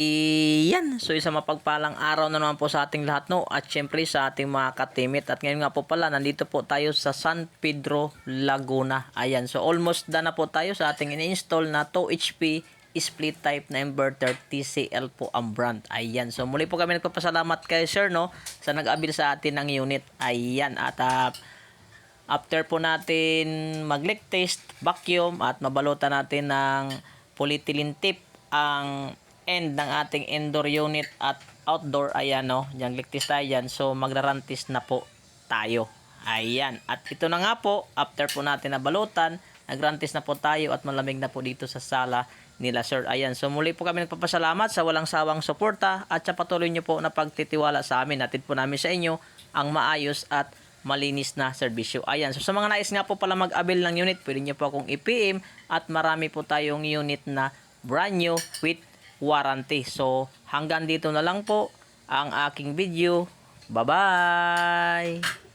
Iyan, so isang mapagpalang araw na naman po sa ating lahat, no, at syempre sa ating mga katimit. At ngayon nga po pala, nandito po tayo sa San Pedro, Laguna. Ayan, so almost done na po tayo sa ating ini-install na 2 HP split type na inverter. TCL po ang brand. Ayan, so muli po kami nagpapasalamat kay sir, no, sa nag-abil sa atin ng unit. Ayan, at after po natin mag-leak test, vacuum, at mabalutan natin ng polyethylene tape ang end ng ating indoor unit at outdoor. Ayan, no, yung leak test tayo dyan. So magrarantis na po tayo. Ayan, at ito na nga po, after po natin nabalutan, nagrantis na po tayo at malamig na po dito sa sala nila sir. Ayan, so muli po kami nagpapasalamat sa walang sawang suporta at sa patuloy nyo po na pagtitiwala sa amin. Natid po namin sa inyo ang maayos at malinis na serbisyo. Ayan, so sa mga nais nga po pala mag-avail ng unit, pwede nyo po akong i-PM at marami po tayong unit na brand new with warranty. So hanggang dito na lang po ang aking video. Bye-bye!